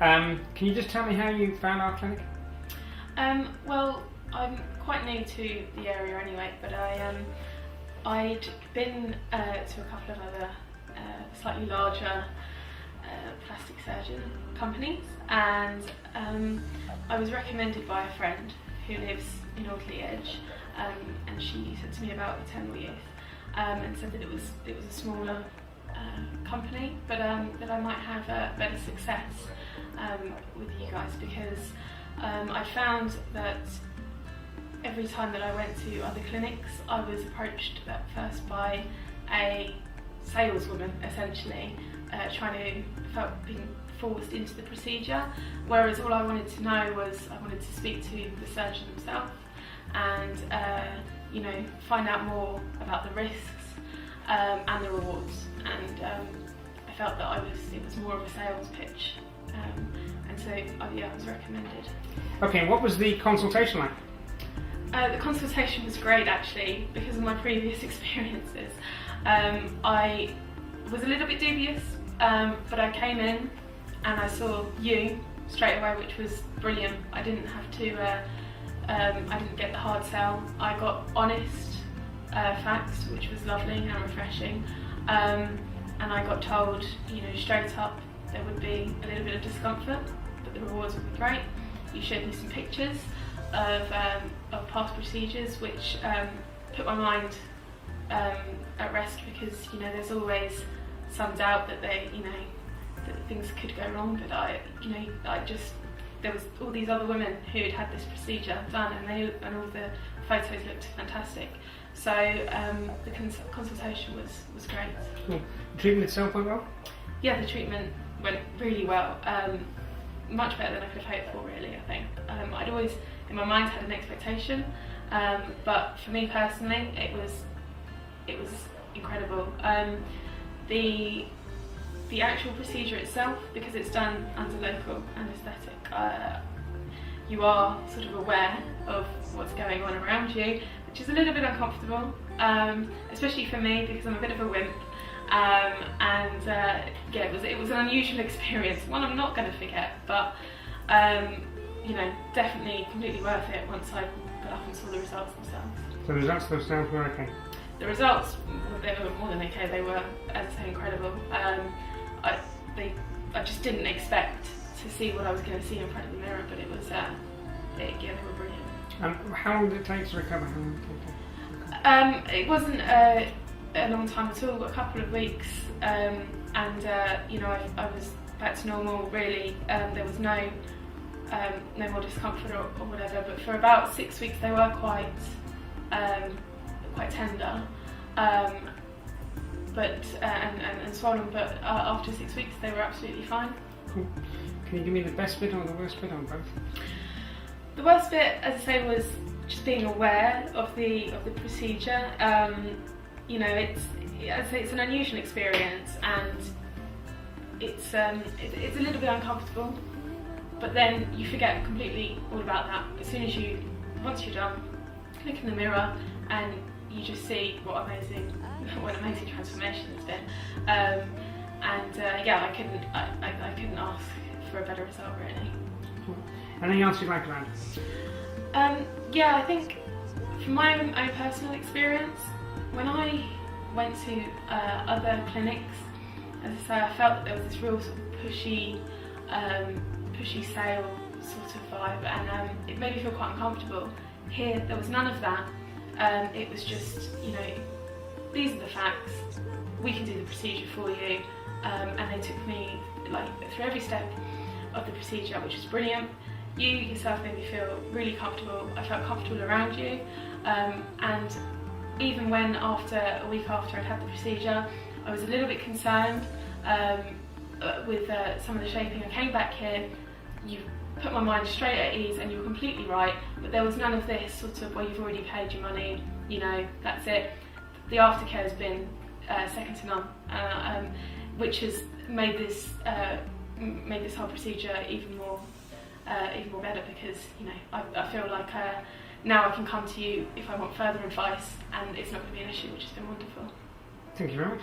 Can you just tell me how you found our clinic? Well, I'm quite new to the area anyway, but I'd been to a couple of other slightly larger plastic surgeon companies, and I was recommended by a friend who lives in Audley Edge, and she said to me about Eternal Youth, and said that it was a smaller company, but that I might have better success with you guys, because I found that every time that I went to other clinics, I was approached at first by a saleswoman, essentially, felt being forced into the procedure, whereas all I wanted to know was I wanted to speak to the surgeon himself and find out more about the risks and the rewards, and I felt that it was more of a sales pitch, and so I was recommended. Okay, what was the consultation like? The consultation was great, actually, because of my previous experiences. I was a little bit dubious, but I came in and I saw you straight away, which was brilliant. I didn't have to, I didn't get the hard sell. I got honest facts, which was lovely and refreshing. And I got told, straight up, there would be a little bit of discomfort, but the rewards would be great. You showed me some pictures of past procedures, which put my mind at rest, because there's always some doubt that that things could go wrong. But there was all these other women who had this procedure done, and all the photos looked fantastic. So the consultation was great. Cool. The treatment itself went well? Yeah, the treatment went really well. Much better than I could have hoped for, really, I think. I'd always, in my mind, had an expectation, but for me personally, it was incredible. The actual procedure itself, because it's done under local anaesthetic, you are sort of aware of what's going on around you, which is a little bit uncomfortable, especially for me, because I'm a bit of a wimp. It was an unusual experience, one I'm not going to forget, but definitely completely worth it once I got up and saw the results themselves. So the results themselves were okay? The results, they were more than okay. They were, as I say, incredible. I just didn't expect to see what I was going to see in front of the mirror, but it was, they were brilliant. And how long did it take to recover? How long did it take to recover? It wasn't a long time at all, a couple of weeks, I was back to normal, really. There was no more discomfort or whatever, but for about 6 weeks they were quite tender, and swollen, but after 6 weeks they were absolutely fine. Cool. Can you give me the best bit or the worst bit on both? The worst bit, as I say, was just being aware of the procedure. It's an unusual experience, and it's a little bit uncomfortable, but then you forget completely all about that once you're done, look in the mirror and you just see what an amazing transformation it's been. I couldn't ask for a better result, really. Cool. Anything else you'd like to add? I think from my own personal experience, when I went to other clinics, as I say, I felt that there was this real sort of pushy sale sort of vibe, and it made me feel quite uncomfortable. Here, there was none of that. It was just, these are the facts, we can do the procedure for you, and they took me through every step of the procedure, which was brilliant. You yourself made me feel really comfortable. I felt comfortable around you, and even when a week after I'd had the procedure, I was a little bit concerned with some of the shaping. I came back here, you put my mind straight at ease, and you were completely right, but there was none of this sort of, well, you've already paid your money, that's it. The aftercare has been second to none, which has made this whole procedure even more better, because I feel like now I can come to you if I want further advice, and it's not going to be an issue, which has been wonderful. Thank you very much.